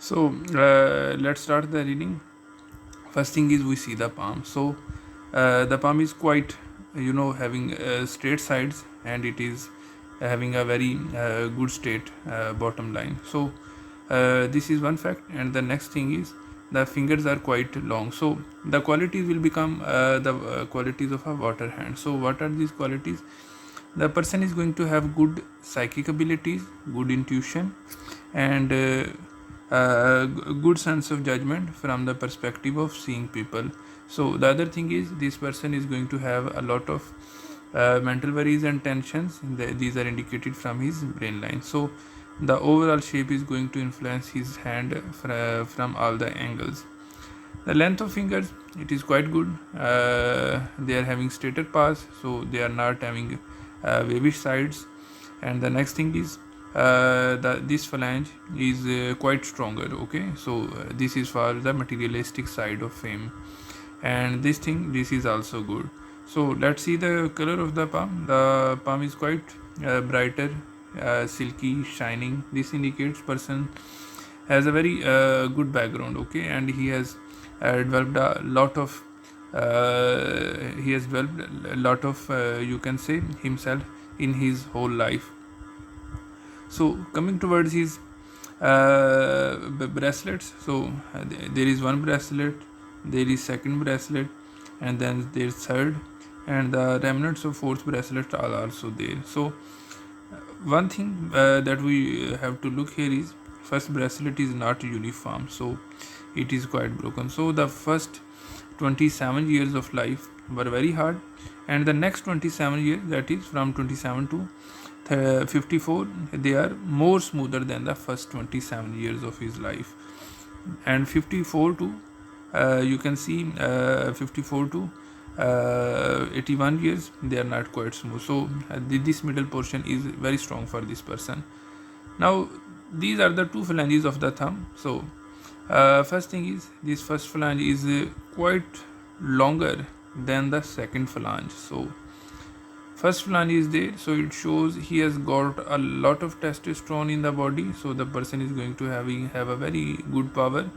So let's start the reading. First thing is we see the palm. So the palm is quite, having straight sides, and it is having a very good straight bottom line. So this is one fact. And the next thing is the fingers are quite long. So the qualities will become the qualities of a water hand. So what are these qualities? The person is going to have good psychic abilities, good intuition, and good sense of judgment from the perspective of seeing people. So the other thing is this person is going to have a lot of mental worries and tensions. These are indicated from his brain line. So the overall shape is going to influence his hand from all the angles. The length of fingers, it is quite good. They are having straighter paws, so they are not having wavish sides. And the next thing is this phalange is quite stronger. Okay, so this is for the materialistic side of fame. And this is also good. So let's see the color of the palm. The palm is quite brighter, silky, shining. This indicates person has a very good background. Okay, and developed a lot of he has developed a lot of you can say himself in his whole life. So coming towards his bracelets. So there is one bracelet, there is second bracelet, and then there is third, and the remnants of fourth bracelet are also there. So one thing that we have to look here is first bracelet is not uniform, so it is quite broken. So the first 27 years of life were very hard, and the next 27 years, that is from 27 to 54, they are more smoother than the first 27 years of his life. And 54 to you can see 54 to 81 years, they are not quite smooth. So this middle portion is very strong for this person. Now these are the two phalanges of the thumb. So first thing is this first phalange is quite longer than the second phalange. So first phalange is there, so it shows he has got a lot of testosterone in the body. So the person is going to have a very good power.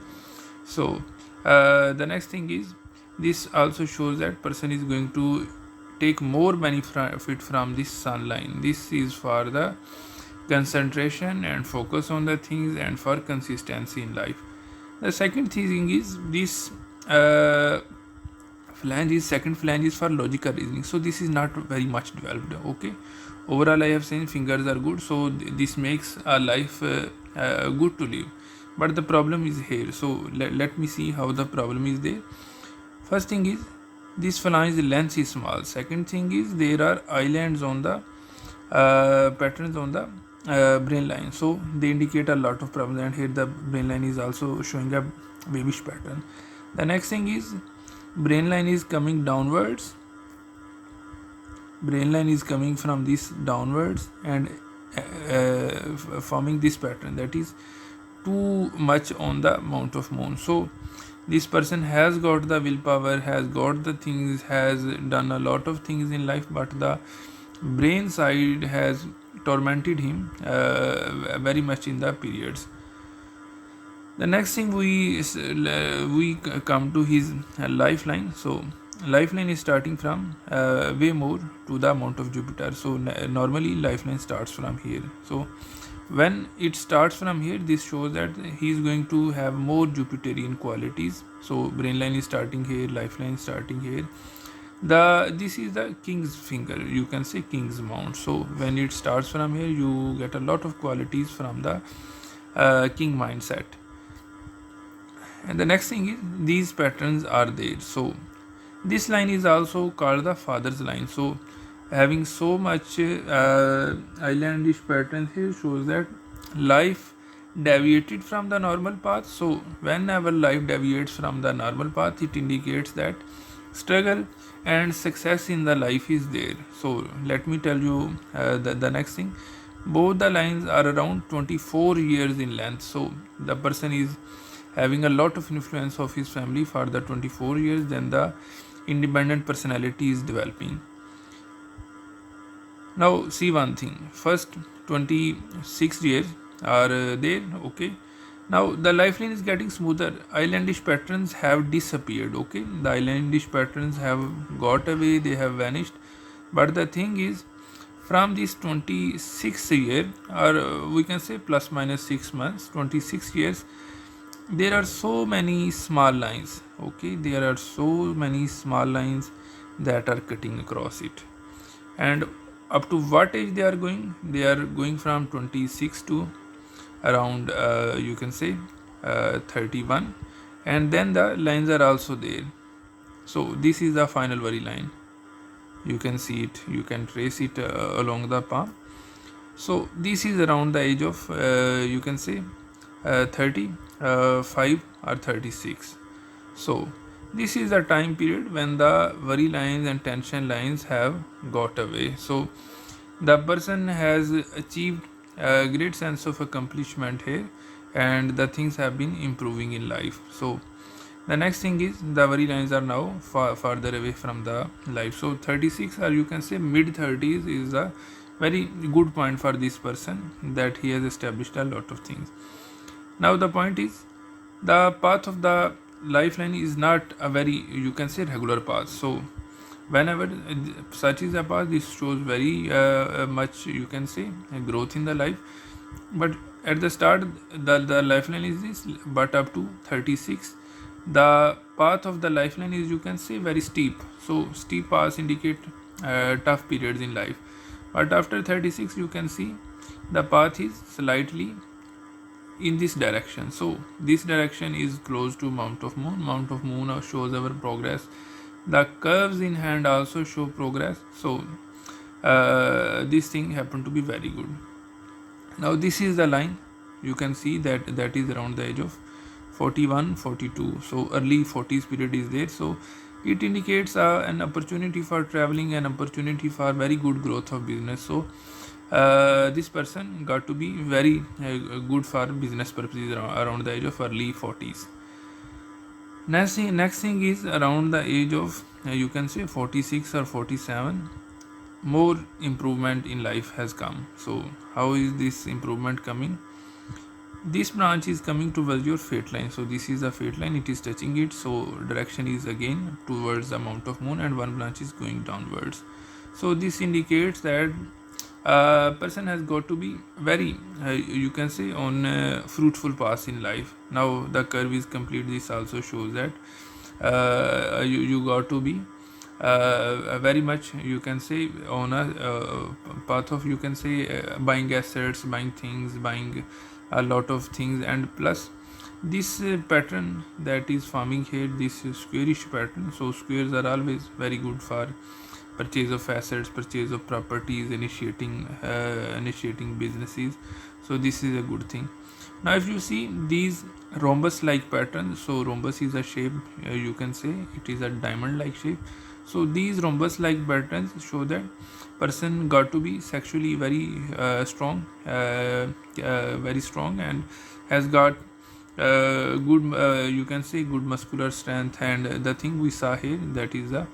So the next thing is this also shows that person is going to take more benefit from this sun line. This is for the concentration and focus on the things and for consistency in life. The second thing is this second phalange is for logical reasoning. So this is not very much developed. Okay, overall I have seen fingers are good, so this makes a life good to live. But the problem is here. So let me see how the problem is there. First thing is this phalange length is small. Second thing is there are islands on the patterns on the brain line, so they indicate a lot of problems. And here the brain line is also showing a wavish pattern. The next thing is brain line is coming downwards. Brain line is coming from this downwards and forming this pattern, that is too much on the Mount of Moon. So this person has got the willpower, has got the things, has done a lot of things in life, but the brain side has tormented him very much in the periods. The next thing we come to his lifeline. So lifeline is starting from way more to the amount of Jupiter. So normally lifeline starts from here. So when it starts from here, this shows that he is going to have more Jupiterian qualities. So brain line is starting here, lifeline is starting here. This is the king's finger, you can say king's mount. So when it starts from here, you get a lot of qualities from the king mindset. And the next thing is these patterns are there. So this line is also called the father's line. So having so much islandish patterns here shows that life deviated from the normal path. So whenever life deviates from the normal path, it indicates that struggle and success in the life is there. So let me tell you the next thing. Both the lines are around 24 years in length. So the person is having a lot of influence of his family for the 24 years. Then the independent personality is developing. Now see one thing, first 26 years are there. Okay, Now the lifeline is getting smoother. Islandish patterns have disappeared. Okay, the islandish patterns have got away, they have vanished. But the thing is, from this 26th year, or we can say plus minus 6 months, 26 years, there are so many small lines. Okay, there are so many small lines that are cutting across it. And up to what age they are going? They are going from 26 to around you can say 31, and then the lines are also there. So this is the final worry line. You can see it, you can trace it along the palm. So this is around the age of you can say 35 or 36. So this is the time period when the worry lines and tension lines have got away. So the person has achieved a great sense of accomplishment here, and the things have been improving in life. So the next thing is the worry lines are now farther away from the life. So 36, or you can say mid 30s, is a very good point for this person, that he has established a lot of things. Now the point is, the path of the lifeline is not a very, you can say, regular path. So whenever such is a path, this shows very much, you can say, growth in the life. But at the start, the lifeline is this, but up to 36, the path of the lifeline is, you can say, very steep. So steep paths indicate tough periods in life. But after 36, you can see the path is slightly in this direction. So this direction is close to Mount of Moon. Mount of Moon shows our progress. The curves in hand also show progress. So this thing happened to be very good. Now this is the line. You can see that is around the age of 41, 42. So early 40s period is there. So it indicates an opportunity for traveling, an opportunity for very good growth of business. So this person got to be very good for business purposes around the age of early 40s. Next thing is around the age of you can say 46 or 47, more improvement in life has come. So how is this improvement coming? This branch is coming towards your fate line. So this is a fate line, it is touching it. So direction is again towards the Mount of Moon, and one branch is going downwards. So this indicates that a person has got to be very you can say on fruitful path in life. Now the curve is complete. This also shows that you got to be very much, you can say, on a path of, you can say, buying assets, buying things, buying a lot of things. And plus this pattern that is forming here, this squarish pattern. So squares are always very good for purchase of assets, purchase of properties, initiating businesses. So this is a good thing. Now if you see these rhombus like patterns, so rhombus is a shape, you can say it is a diamond like shape. So these rhombus like patterns show that person got to be sexually very strong, very strong, and has got good you can say good muscular strength. And the thing we saw here, that is the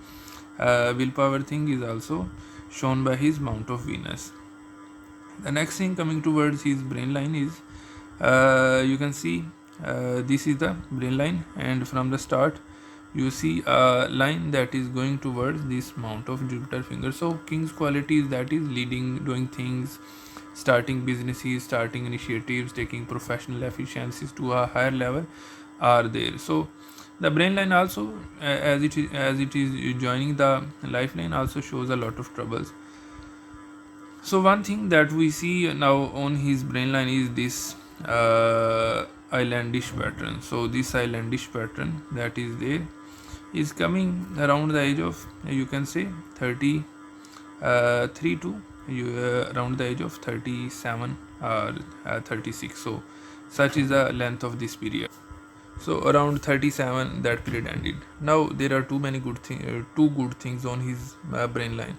willpower thing, is also shown by his Mount of Venus. The next thing coming towards his brain line is you can see this is the brain line, and from the start you see a line that is going towards this Mount of Jupiter finger. So king's qualities, that is leading, doing things, starting businesses, starting initiatives, taking professional efficiencies to a higher level are there. So the brain line also as it is joining the lifeline also shows a lot of troubles. So one thing that we see now on his brain line is this islandish pattern. So this islandish pattern that is there is coming around the age of, you can say, 33 to around the age of 37 or 36. So such is the length of this period. So around 37 that period ended. Now there are two good things on his brain line.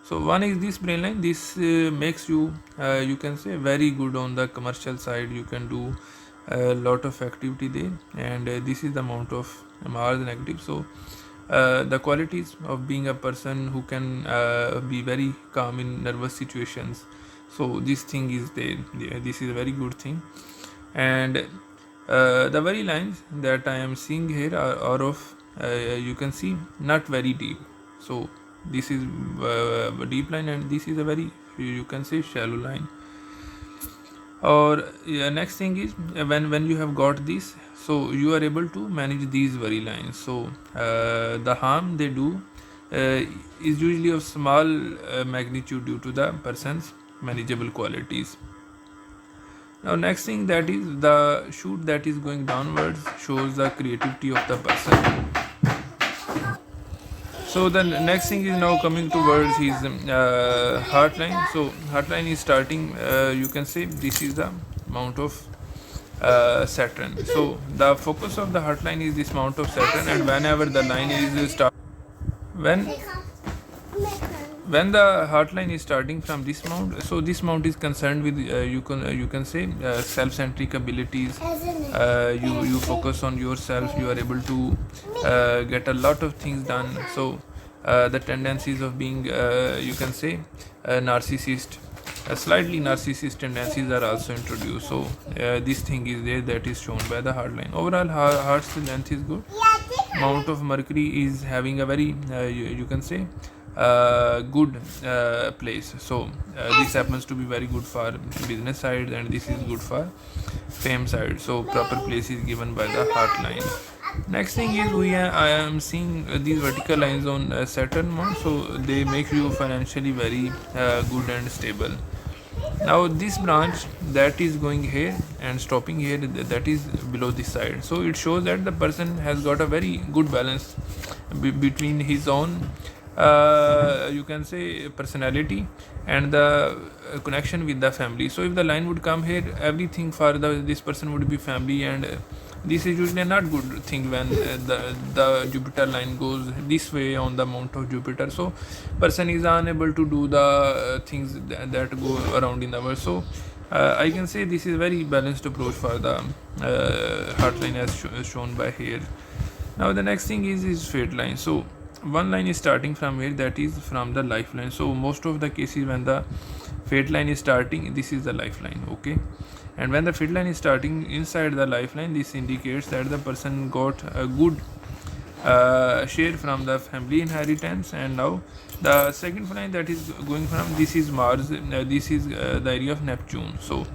So one is this brain line. This makes you you can say very good on the commercial side. You can do a lot of activity there, and this is the amount of Mars negative. So the qualities of being a person who can be very calm in nervous situations. So this thing is there. This is a very good thing. And The very lines that I am seeing here are of you can see not very deep. So this is a deep line, and this is a very, you can say, shallow line. Or next thing is, when you have got this, so you are able to manage these very lines. So the harm they do is usually of small magnitude due to the person's manageable qualities. Now next thing, that is the shoot that is going downwards shows the creativity of the person. So the next thing is now coming towards his heartline. So heartline is starting, you can say this is the mount of Saturn. So the focus of the heartline is this mount of Saturn, and whenever the line is when when the heartline is starting from this mount, so this mount is concerned with you can say self-centric abilities. You focus on yourself, you are able to get a lot of things done. So the tendencies of being you can say a narcissist, slightly narcissist tendencies are also introduced. So this thing is there, that is shown by the heartline. Overall heart's length is good. Mount of Mercury is having a very you can say good place. So this happens to be very good for business side, and this is good for fame side. So proper place is given by the heartline. Next thing is, I am seeing these vertical lines on Saturn mount, so they make you financially very good and stable. Now this branch that is going here and stopping here, that is below this side. So it shows that the person has got a very good balance between his own you can say personality and the connection with the family. So if the line would come here, everything for this person would be family, and this is usually not good thing when the Jupiter line goes this way on the mount of Jupiter. So person is unable to do the things that go around in the world. So I can say this is very balanced approach for the heartline as shown by here. Now the next thing is fate line. So one line is starting from here, that is from the lifeline. So most of the cases when the fate line is starting, this is the lifeline, okay. And when the fate line is starting inside the lifeline, this indicates that the person got a good share from the family inheritance. And now the second line that is going from, this is Mars, this is the area of Neptune. So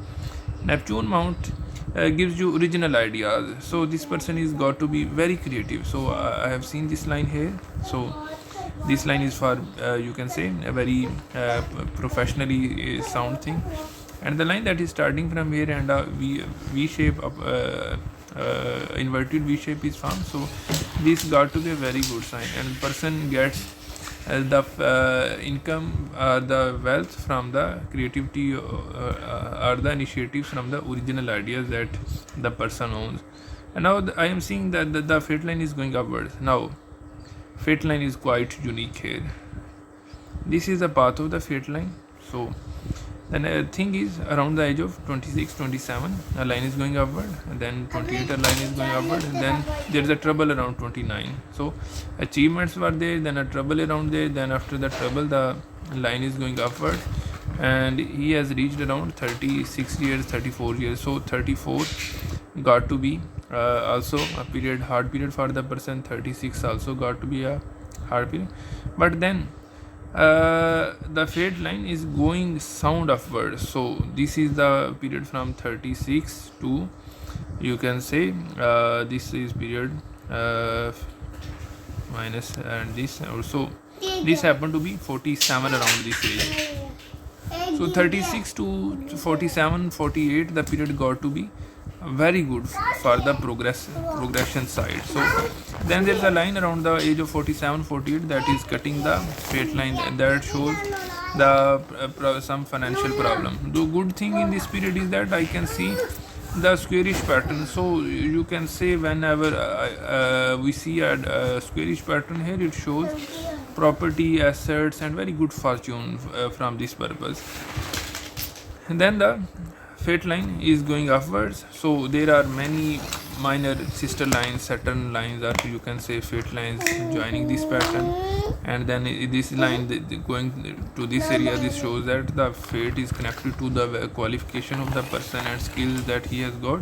Neptune mount gives you original ideas. So this person is got to be very creative. So I have seen this line here. So this line is for you can say a very professionally sound thing. And the line that is starting from here and V shape of inverted V shape is formed. So this got to be a very good sign, and person gets the income, the wealth from the creativity or the initiatives from the original ideas that the person owns. And now I am seeing that the fate line is going upwards. Now fate line is quite unique here. This is the path of the fate line. So then thing is, around the age of 26 27 a line is going upward, and then 28 a line is going upward, and then there is a trouble around 29. So achievements were there, then a trouble around there, then after the trouble the line is going upward, and he has reached around 36 years 34 years. So 34 got to be also a period, hard period for the person. 36 also got to be a hard period. But then the fate line is going sound upward. So this is the period from 36 to, you can say this is period minus, and this also, this happened to be 47 around this age. So 36 to 47 48 the period got to be very good for the progression side. So then there's a line around the age of 47 48 that is cutting the fate line, that shows the some financial problem. The good thing in this period is that I can see the squarish pattern. So you can say whenever we see a squarish pattern here, it shows property, assets, and very good fortune from this purpose. And then the fate line is going upwards. So there are many minor sister lines, Saturn lines, or you can say fate lines joining this pattern. And then this line going to this area, this shows that the fate is connected to the qualification of the person and skills that he has got.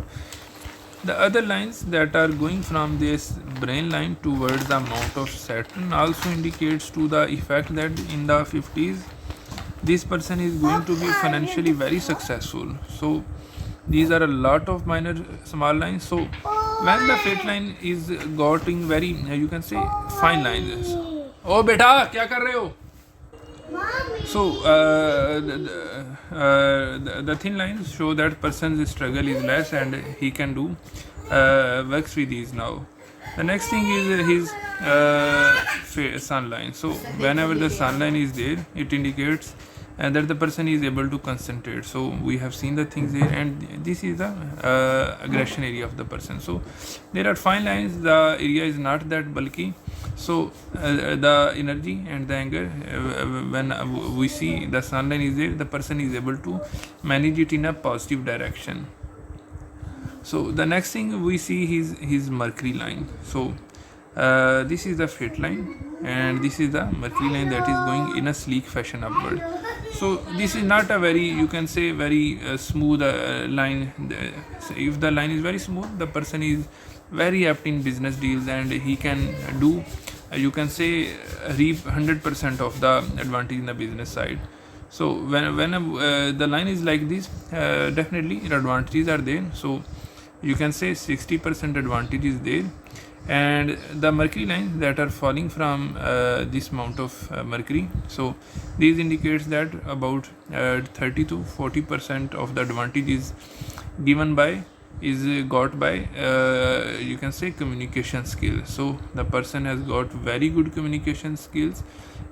The other lines that are going from this brain line towards the mount of Saturn also indicates to the effect that in the 50s this person is going to be financially very successful. So these are a lot of minor small lines. So when the fate line is getting very you can say fine lines. Oh beta kya kar rahe ho? So the thin lines show that person's struggle is less and he can do works with ease. Now the next thing is his sun line. So whenever the sun line is there, it indicates that the person is able to concentrate. So we have seen the things here, and this is the aggression area of the person. So there are fine lines, the area is not that bulky. So the energy and the anger, when we see the sun line is there, the person is able to manage it in a positive direction. So the next thing we see is his Mercury line. So this is the fate line, and this is the Mercury line that is going in a sleek fashion upward. So this is not a very, you can say, very smooth line. So if the line is very smooth, the person is very apt in business deals, and he can do you can say reap 100% of the advantage in the business side. So when the line is like this, definitely advantages are there. So you can say 60% advantage is there, and the Mercury lines that are falling from this amount of Mercury, so these indicates that about 30 to 40% of the advantage is got by you can say communication skills. So the person has got very good communication skills,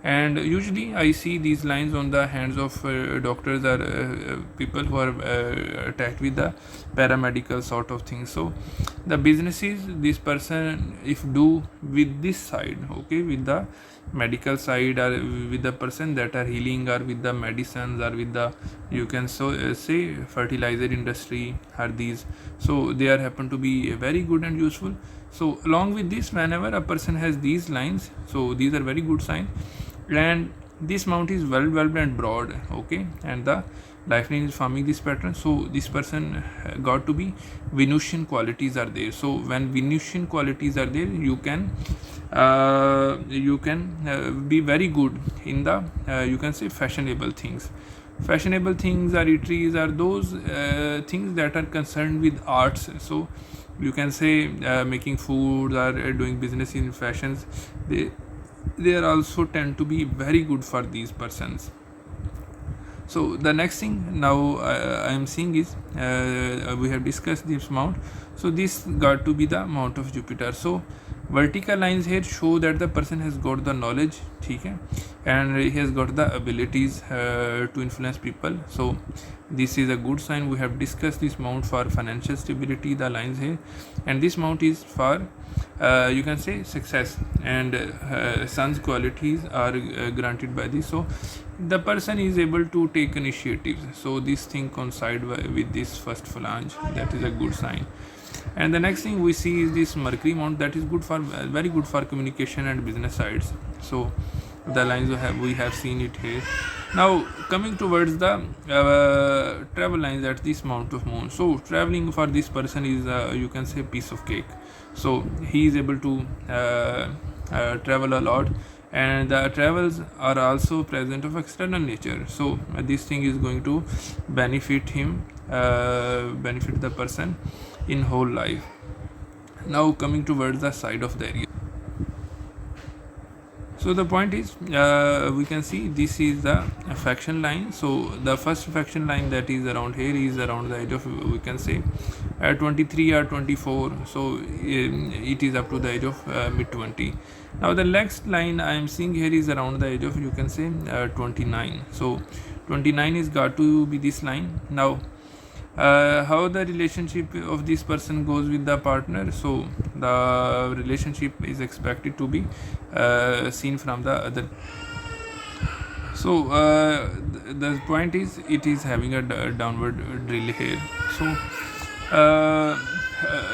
and usually I see these lines on the hands of doctors or people who are attached with the paramedical sort of things. So the businesses this person if do with this side, okay, with the medical side, or with the person that are healing, or with the medicines, or with the you can say fertilizer industry, are these, so they are happen to be very good and useful. So along with this, whenever a person has these lines, so these are very good sign, and this mount is well and broad, okay, and the lifeline is forming this pattern. So this person got to be Venusian qualities are there. So when Venusian qualities are there, you can be very good in the you can say fashionable things. Fashionable things or eateries are those things that are concerned with arts. So you can say making food or doing business in fashions, they are also tend to be very good for these persons. So the next thing now I am seeing is we have discussed this mount. So this got to be the mount of Jupiter. So vertical lines here show that the person has got the knowledge, okay, and he has got the abilities to influence people. So this is a good sign. We have discussed this mount for financial stability, the lines here, and this mount is for you can say success, and sun's qualities are granted by this. So the person is able to take initiatives. So this thing coincide with this first phalange, that is a good sign. And the next thing we see is this Mercury mount, that is good for very good for communication and business sides. So the lines we have seen it here. Now coming towards the travel lines at this mount of moon. So traveling for this person is you can say piece of cake. So he is able to travel a lot, and the travels are also present of external nature. So this thing is going to benefit him, benefit the person in whole life. Now coming towards the side of the area. So the point is we can see this is the affection line. So the first affection line that is around here is around the age of we can say 23 or 24. So it is up to the age of mid 20. Now the next line I am seeing here is around the age of you can say 29. So 29 is got to be this line. Now how the relationship of this person goes with the partner. So the relationship is expected to be seen from the other. So the point is it is having a downward drill here. So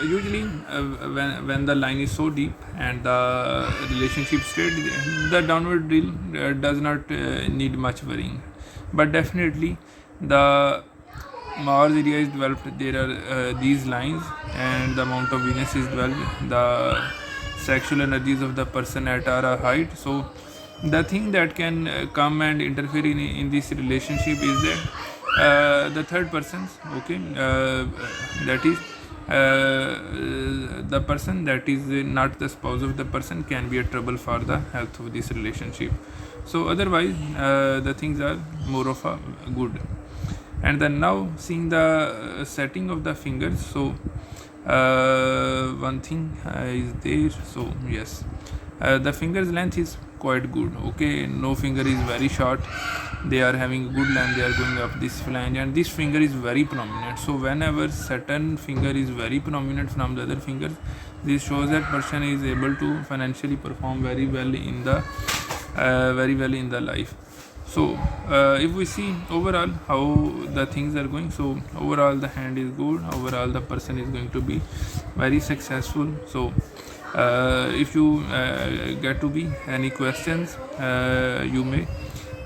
usually when the line is so deep and the relationship straight, the downward drill does not need much worrying, but definitely the Mars area is developed, there are these lines, and the amount of Venus is 12. The sexual energies of the person at our height. So the thing that can come and interfere in this relationship is that the third persons, okay, that is the person that is not the spouse of the person can be a trouble for the health of this relationship. So otherwise the things are more of a good. And then now seeing the setting of the fingers. So one thing is there. So yes, the fingers length is quite good, okay, no finger is very short, they are having good length, they are going up this flange, and this finger is very prominent. So whenever certain finger is very prominent from the other fingers, this shows that person is able to financially perform very well in the life. So if we see overall how the things are going, so overall the hand is good, overall the person is going to be very successful. So if you get to be any questions, you may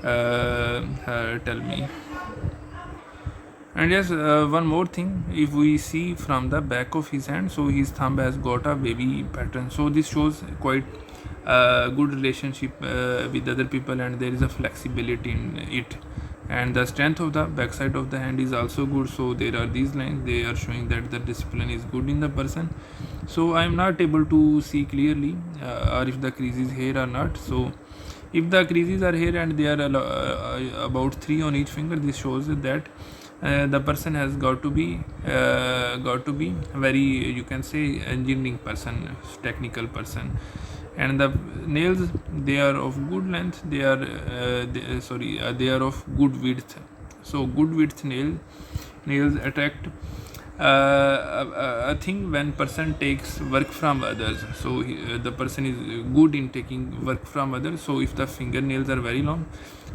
tell me. And yes, one more thing, if we see from the back of his hand, so his thumb has got a wavy pattern, so this shows quite good relationship with other people, and there is a flexibility in it. And the strength of the backside of the hand is also good, so there are these lines, they are showing that the discipline is good in the person. So I am not able to see clearly or if the crease is here or not. So if the creases are here and they are about 3 on each finger, this shows that the person has got to be very, you can say, engineering person, technical person. And the nails, they are of good length, they are they are of good width. So good width nails attract I think when person takes work from others, so the person is good in taking work from others. So if the fingernails are very long,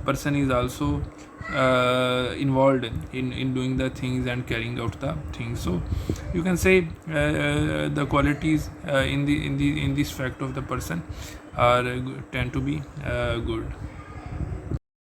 person is also involved in doing the things and carrying out the things. So you can say the qualities in this fact of the person are tend to be good.